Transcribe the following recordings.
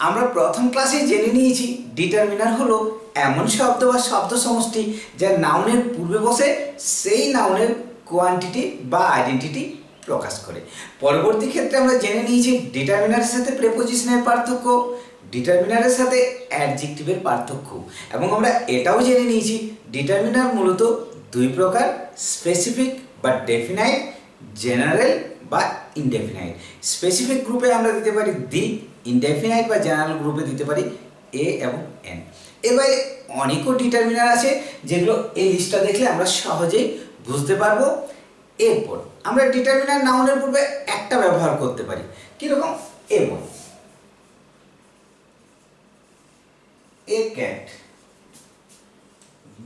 আমরা প্রথম ক্লাসে জেনে নিয়েছি ডিটারমিনার হলো এমন শব্দ বা শব্দ সমষ্টি যা নাউনের পূর্বে বসে সেই নাউনের কোয়ান্টিটি বা আইডেন্টিটি প্রকাশ করে। পরবর্তী ক্ষেত্রে আমরা জেনে নিয়েছি ডিটারমিনারের সাথে প্রেপোজিশনের পার্থক্য, ডিটারমিনারের সাথে অ্যাডজেক্টিভের পার্থক্য, এবং আমরা এটাও জেনে নিয়েছি ডিটারমিনার মূলত দুই প্রকার, স্পেসিফিক বা ডেফিনাইট, জেনারেল বা ইনডেফিনাইট। স্পেসিফিক গ্রুপে আমরা দিতে পারি দি, ইনডেফিনাইট বা জেনারেল গ্রুপে দিতে পারি এ এবং এন। এবারে অনেকও ডিটারমিনার আছে যেগুলো এই লিস্টটা দেখলে আমরা সহজেই বুঝতে পারবো। এরপর আমরা ডিটারমিনার নাউনের পূর্বে একটা ব্যবহার করতে পারি, কিরকম? এবং এ ক্যাট,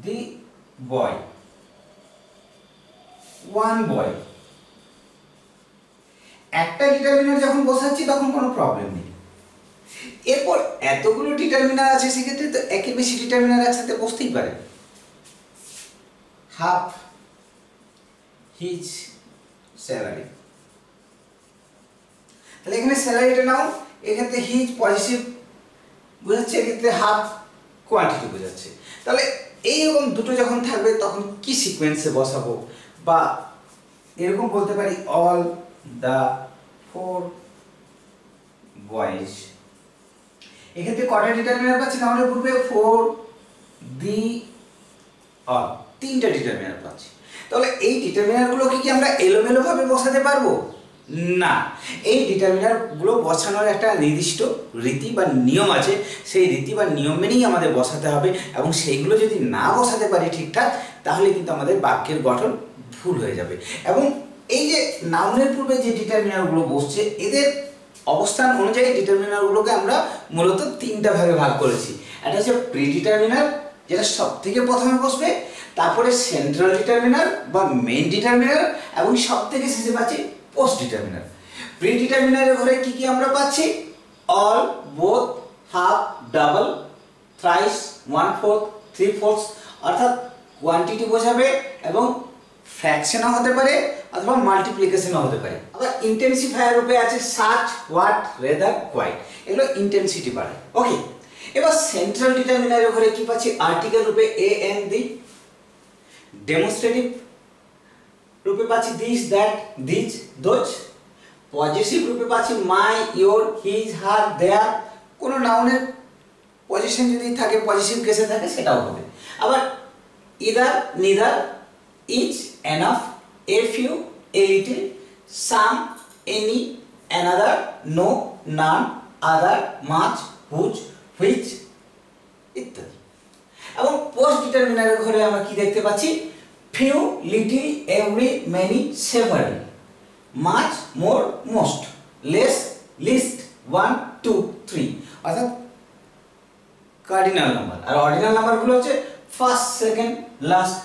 দি বয়, ওয়ান বয়। একটা ডিটারমিনার যখন বসাচ্ছি তখন কোনো প্রবলেম নেই। এরপর এতগুলো ডিটারমিনার আছে, সেক্ষেত্রে তো একের বেশি ডিটারমিনার একসাথে বসতেই পারে। হাফ হিজ স্যালারি, তাহলে এখানে স্যালারিটা নাও, এক্ষেত্রে হিজ পজিটিভ বোঝাচ্ছে, এক্ষেত্রে হাফ কোয়ান্টিটি বোঝাচ্ছে। তাহলে এইরকম দুটো যখন থাকবে তখন কি সিকোয়েন্সে বসাবো? বা এরকম বলতে পারি অল দ্য ফোর বয়েজ। এক্ষেত্রে কটা ডিটারমিনার পাচ্ছি নাউনের পূর্বে? ফোর, দি, অল, তিনটা ডিটারমিনার পাচ্ছি। তাহলে এই ডিটারমিনারগুলোকে কি আমরা এলোমেলোভাবে বসাতে পারবো? না, এই ডিটারমিনারগুলো বসানোর একটা নির্দিষ্ট রীতি বা নিয়ম আছে। সেই রীতি বা নিয়ম মেনেই আমাদের বসাতে হবে, এবং সেইগুলো যদি না বসাতে পারি ঠিকঠাক, তাহলে কিন্তু আমাদের বাক্যের গঠন ভুল হয়ে যাবে। এবং এই যে নাউনের পূর্বে যে ডিটারমিনারগুলো বসছে, এদের অবস্থান অনুযায়ী ডিটারমিনারগুলোকে আমরা মূলত তিনটা ভাগে ভাগ করেছি। একটা হচ্ছে প্রিডিটারমিনার, যেটা সব থেকে প্রথমে বসবে, তারপরে সেন্ট্রাল ডিটারমিনার বা মেইন ডিটারমিনার, এবং সব থেকে শেষে পাচ্ছি পোস্ট ডিটারমিনার। প্রিডিটারমিনারের ঘরে কি কি আমরা পাচ্ছি? All, both, half, double, thrice, one fourth, three fourth, অর্থাৎ কোয়ান্টিটি বোঝাবে এবং ফ্র্যাকশনও হতে পারে অথবা মাল্টিপ্লিকেশনও হতে পারে। আবার ইন্টেন্সিফায়ার রূপে আছে সাচ, হোয়াট, রেদার, কোয়াইট, এগুলো ইন্টেন্সিটি বাড়ায়। ওকে, এবার সেন্ট্রাল ডিটারমিনারের ঘরে কি পাচ্ছি? আর্টিকেল রূপে এ, এন, দি। ডেমনস্ট্রেটিভ রূপে পাচ্ছি this, that, these, those. Possessive রূপে পাচ্ছি মাই, ইয়োর, হিজ, হার, দেয়ার। কোনো নাউনের পজিশন যদি থাকে, পজিটিভ কেসে থাকে, সেটাও হবে। আবার either, neither, each, enough, a few, a little, some, any, another, no, none, other, much, whose, which ইত্যাদি। এবং পোস্ট ডিটারমিনারের ঘরে আমরা কি দেখতে পাচ্ছি? Few, little, every, many, several, much, more, most, less, least, one, two, three, অর্থাৎ cardinal number. আর অর্ডিনাল নাম্বারগুলো হচ্ছে ফার্স্ট, সেকেন্ড, লাস্ট,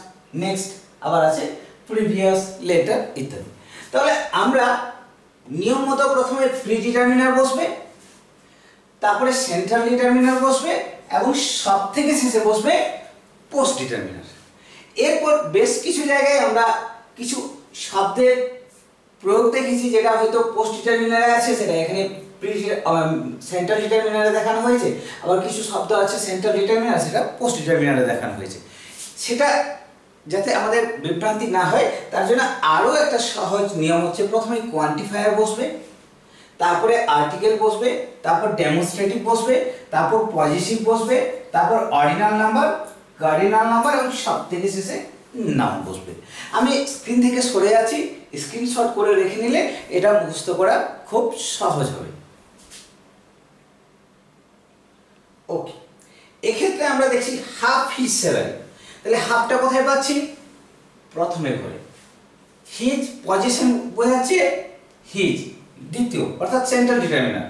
নেক্সট, আবার আছে প্রিভিয়াস, লেটার ইত্যাদি। তাহলে আমরা নিয়ম মতো প্রথমে প্রিডিটারমিনার বসবে, তারপরে সেন্ট্রাল ডিটারমিনার বসবে, এবং সব থেকে শেষে বসবে পোস্ট ডিটারমিনার। এরপর বেশ কিছু জায়গায় আমরা কিছু শব্দের প্রয়োগ দেখেছি যেটা হয়তো পোস্ট ডিটারমিনারে আছে, সেটা এখানে সেন্ট্রাল ডিটারমিনারে দেখানো হয়েছে। আবার কিছু শব্দ আছে সেন্ট্রাল ডিটারমিনার, সেটা পোস্ট ডিটারমিনারে দেখানো হয়েছে। সেটা যাতে আমাদের বিভ্রান্তি না হয় তার জন্য আরও একটা সহজ নিয়ম হচ্ছে, প্রথমে কোয়ান্টিফায়ার বসবে, তারপরে আর্টিকেল বসবে, তারপর ডেমনস্ট্রেটিভ বসবে, তারপর পজিটিভ বসবে, তারপর অর্ডিনাল নাম্বার, কার্ডিনাল নাম্বার, এবং সব থেকে শেষে নাউন বসবে। আমি স্ক্রিন থেকে সরে যাচ্ছি, স্ক্রিনশট করে রেখে নিলে এটা মুখস্থ করা খুব সহজ হবে। ওকে, এক্ষেত্রে আমরা দেখছি হাফ হিজ স্যালারি। তাহলে হাফটা কোথায় পাচ্ছি? প্রথমে ঘরে। হিজ পজিশন বোঝাচ্ছে হিজ, দ্বিতীয় অর্থাৎ central determiner.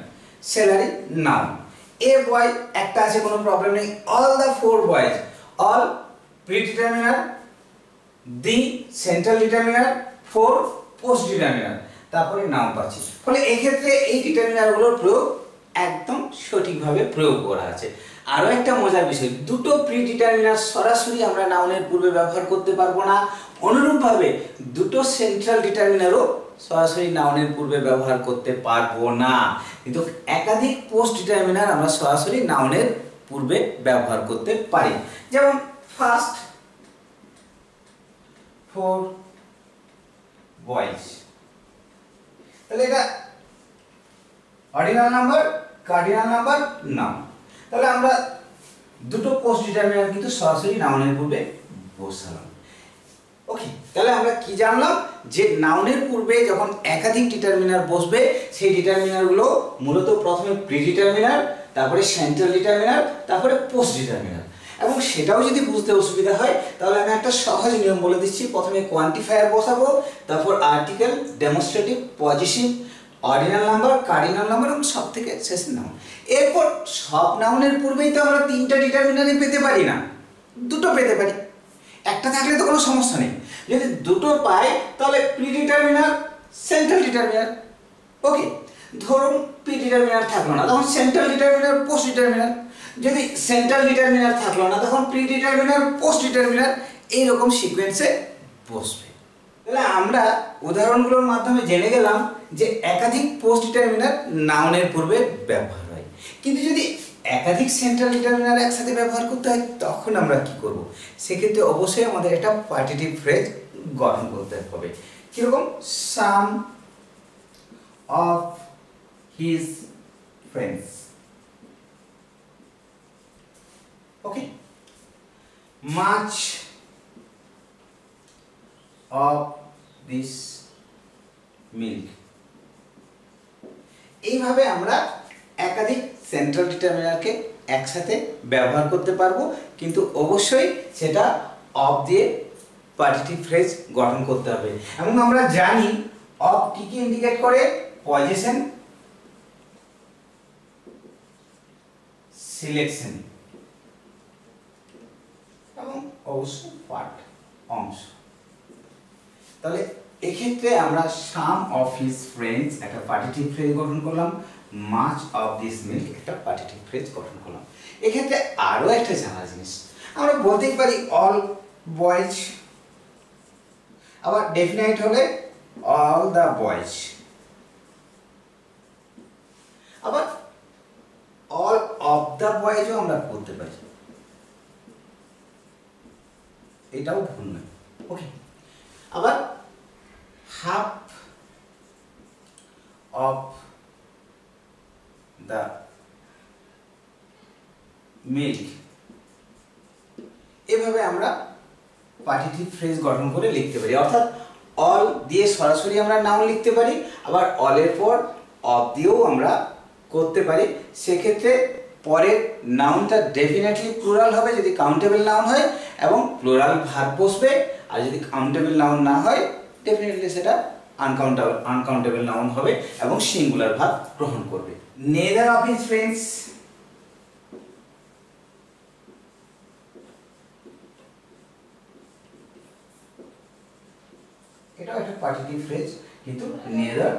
Salary noun. A boy একটা আছে, কোনো প্রবলেম নেই। All the four boys, all predeterminer, the central determiner, four post determiner, তারপরে নাউন পাচ্ছি। ফলে এক্ষেত্রে এই ডিটারমিনারগুলোর প্রয়োগ একদম সঠিকভাবে প্রয়োগ করা আছে। আরও একটা মজার বিষয়, দুটো প্রিডিটারমিনার সরাসরি আমরা নাউনের পূর্বে ব্যবহার করতে পারবো না। অনুরূপভাবে দুটো সেন্ট্রাল ডিটারমিনারও সরাসরি নাউনের পূর্বে ব্যবহার করতে পারবো না, কিন্তু একাধিক পোস্ট ডিটারমিনার আমরা সরাসরি নাউনের পূর্বে ব্যবহার করতে পারি। যেমন ফার্স্ট, ফর বয়েজ, তাহলে এটা ordinal number, cardinal number, noun. তাহলে আমরা দুটো পোস্ট ডিটারমিনার কিন্তু সরাসরি নাউনের পূর্বে বসালাম। ওকে, তাহলে আমরা কি জানলাম যে নাউনের পূর্বে যখন একাধিক ডিটারমিনার বসবে সেই ডিটারমিনারগুলো মূলত প্রথমে প্রিডিটারমিনার, তারপরে সেন্ট্রাল ডিটারমিনার, তারপরে পোস্ট ডিটারমিনার। এবং সেটাও যদি বুঝতে অসুবিধা হয় তাহলে আমি একটা সহজ নিয়ম বলে দিচ্ছি। প্রথমে কোয়ান্টিফায়ার বসাবো, তারপর article, demonstrative, positive, ordinal number, cardinal number এবং সব থেকে শেষে নাউন। এরপর সব নাউনের পূর্বেই তো আমরা তিনটা ডিটারমিনারই পেতে পারি না, দুটো পেতে পারি। একটা থাকলে তো কোনো সমস্যা নেই। যদি দুটো পাই তাহলে প্রিডিটারমিনার, সেন্ট্রাল ডিটারমিনার। ওকে, ধরুন প্রিডিটারমিনার থাকলো না, তখন সেন্ট্রাল ডিটারমিনার, পোস্ট ডিটারমিনার। যদি সেন্ট্রাল ডিটারমিনার থাকলো না তখন প্রিডিটারমিনার, পোস্ট ডিটারমিনার, এইরকম সিকোয়েন্সে বসবে। তাহলে আমরা উদাহরণগুলোর মাধ্যমে জেনে গেলাম যে একাধিক পোস্ট ডিটারমিনার নাউনের পূর্বে ব্যবহার হয়। কিন্তু যদি একাধিক সেন্ট্রাল ডিটারমিনার একসাথে ব্যবহার করতে হয় তখন আমরা কি করব? সেক্ষেত্রে অবশ্যই আমাদের একটা পার্টিটিভ ফ্রেজ গঠন করতে হবে। কিরকম? Some of his friends. Okay, much of this milk. এইভাবে আমরা একাধিক সেন্ট্রাল ডিটারমিনারকে একসাথে ব্যবহার করতে পারবো, কিন্তু অবশ্যই সেটা অফ দিয়ে পার্টিটিভ ফ্রেজ গঠন করতে হবে। এবং আমরা জানি অফ কি কি ইন্ডিকেট করে? পজিশন, সিলেকশন এবং অবশ্যই পার্ট, অংশ। তাহলে এক্ষেত্রে আমরা সাম অফ হিজ ফ্রেন্ডস একটা পার্টিটিভ ফ্রেজ গঠন করলাম, মাচ অফ দিস মিল্ক একটা পার্টিটিভ ফ্রেজ গঠন করলাম। এক্ষেত্রে আরো একটা জানা জিনিস, আমরা বলতেই পারি অল বয়েজ, আবার ডেফিনাইট হলে অল দ্য বয়েজ, আবার অল অফ দ্য বয়েজও আমরা করতে পারি, এটাও ভুল নয়। ওকে, আবার হাফ অফ দ্য মিল্ক, এভাবে আমরা পার্টিটিভ ফ্রেজ গঠন করে লিখতে পারি। অর্থাৎ অল দিয়ে সরাসরি আমরা নাউন লিখতে পারি, আবার অলের পর অফ দিয়েও আমরা করতে পারি। সেক্ষেত্রে পরের নাউনটা ডেফিনেটলি প্লুরাল হবে যদি কাউন্টেবল নাউন হয়, এবং প্লুরাল ভার্ব বসবে। আর যদি কাউন্টেবল নাউন না হয় ডেফিনেটলি সেটা আনকাউন্টেবল নাউন হবে এবং সিঙ্গুলার ভার্ব গ্রহণ করবে। নেদার অফ হিজ ফ্রেন্ডস, এটাও একটা পার্টিটিভ ফ্রেজ, কিন্তু নেদার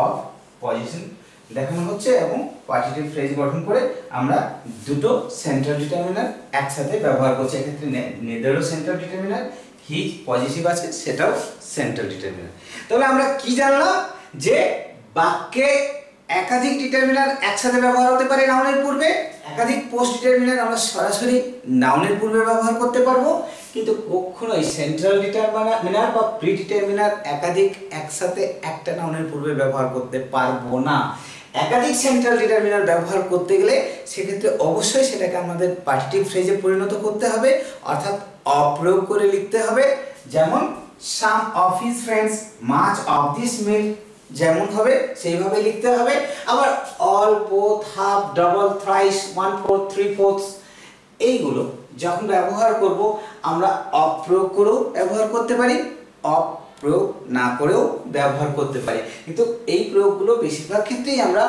অফ পজিশন দেখানো হচ্ছে এবং পার্টিটিভ ফ্রেজ গঠন করে আমরা দুটো সেন্ট্রাল ডিটারমিনার একসাথে ব্যবহার করছি। এক্ষেত্রে নেদারও সেন্ট্রাল ডিটারমিনার, হিজ পজিটিভ আছে সেটাও সেন্ট্রাল ডিটারমিনার। তাহলে আমরা কি জানলাম? যে বাক্যে একাধিক ডিটারমিনার একসাথে ব্যবহার হতে পারে নাউনের পূর্বে, একাধিক পোস্ট ডিটারমিনার আমরা সরাসরি নাউনের পূর্বে ব্যবহার করতে পারবো, কিন্তু কখনোই সেন্ট্রাল ডিটারমিনার বা প্রিডিটারমিনার একাধিক একসাথে একটা নাউনের পূর্বে ব্যবহার করতে পারবো না। একাধিক সেন্ট্রাল ডিটারমিনার ব্যবহার করতে গেলে সেক্ষেত্রে অবশ্যই সেটাকে আমাদের পার্টিটিভ ফ্রেজে পরিণত করতে হবে, অর্থাৎ অপ্রয়োগ করে লিখতে হবে। যেমন some of his friends, much of this milk, যেমন হবে সেইভাবে লিখতে হবে। আবার all, both, half, double, thrice, 1/4, 3/4 এইগুলো যখন ব্যবহার করব আমরা অপ্রয়োগ করেও ব্যবহার করতে পারি, অপ্রয়োগ না করেও ব্যবহার করতে পারি, কিন্তু এই প্রয়োগগুলো বেশিরভাগ ক্ষেত্রেই আমরা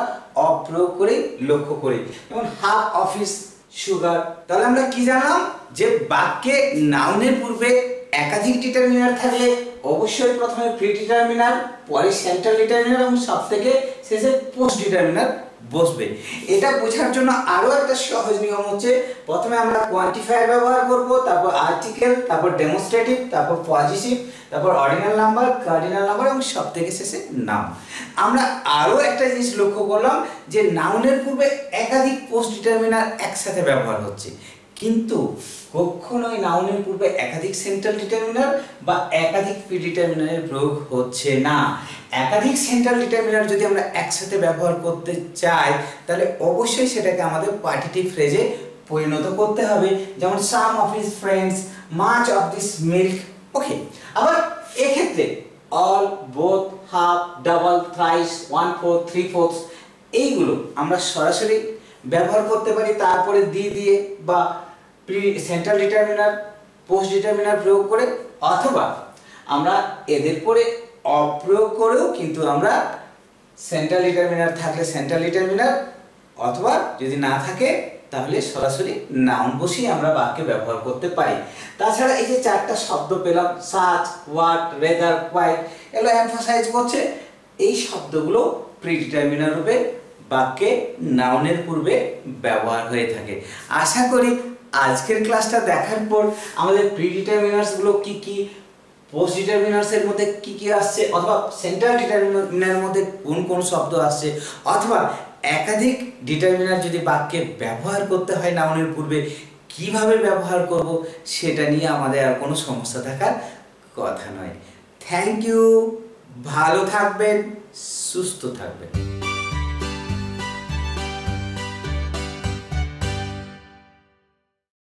অপ্রয়োগ করে লক্ষ্য করি। যেমন হাফ অফ হিজ সুগার। তাহলে আমরা কি জানলাম? যে বাক্যে নাউনের পূর্বে একাধিক ডিটারমিনার থাকলে অবশ্যই প্রথমে প্রিডিটারমিনার, পরে সেন্ট্রাল ডিটারমিনার এবং সবথেকে শেষে পোস্ট ডিটারমিনার বসবে। এটা বোঝার জন্য আরো একটা সহজ নিয়ম হচ্ছে, প্রথমে আমরা কোয়ান্টিফায়ার ব্যবহার করব, তারপর আর্টিকেল, তারপর ডেমনস্ট্রেটিভ, তারপর পজিটিভ, তারপর অর্ডিনাল নাম্বার, কার্ডিনাল নাম্বার এবং সবথেকে শেষে নাউন। আমরা আরো একটা জিনিস লক্ষ্য করলাম যে নাউনের পূর্বে একাধিক পোস্ট ডিটারমিনার একসাথে ব্যবহার হচ্ছে, কিন্তু কখনোই নাউনের পূর্বে একাধিক সেন্ট্রাল ডিটারমিনার বা একাধিক প্রিডিটারমিনারের প্রয়োগ হচ্ছে না। একাধিক সেন্ট্রাল ডিটারমিনার যদি আমরা একসাথে ব্যবহার করতে চাই তাহলে অবশ্যই সেটাকে আমাদের পার্টিটিভ ফ্রেজে পরিণত করতে হবে, যেমন some of his friends, much of this milk. Okay, আবার এক্ষেত্রে all, both, half, double, thrice, 1/4, 3/4 এইগুলো আমরা সরাসরি ব্যবহার করতে পারি তারপরে দিয়ে বা সেন্ট্রাল ডিটারমিনার, পোস্ট ডিটারমিনার প্রয়োগ করে, অথবা আমরা এদের পরে অপ্রয়োগ করেও কিন্তু আমরা সেন্ট্রাল ডিটারমিনার থাকলে সেন্ট্রাল ডিটারমিনার, অথবা যদি না থাকে তাহলে সরাসরি নাউন বসিয়ে আমরা বাক্যে ব্যবহার করতে পারি। তাছাড়া এই যে চারটা শব্দ পেলাম, সাচ, হোয়াট, রেদার, কোয়াইট, এগুলো এমফাসাইজ করছে এই শব্দগুলো প্রিডিটারমিনার রূপে বাক্যে নাউনের পূর্বে ব্যবহার হয়ে থাকে। আশা করি আজকের ক্লাসটা দেখার পর আমাদের প্রিডিটারমিনার্স গুলো কি কি, পোস্ট ডিটারমিনার্স এর মধ্যে কি কি আসছে, অথবা সেন্ট্রাল ডিটারমিনারের মধ্যে কোন কোন শব্দ আসছে, অথবা একাধিক ডিটারমিনার যদি বাক্যে ব্যবহার করতে হয় নাউনের পূর্বে কিভাবে ব্যবহার করব, সেটা নিয়ে আমাদের আর কোনো সমস্যা থাকার কথা নয়। থ্যাংক ইউ, ভালো থাকবেন, সুস্থ থাকবেন।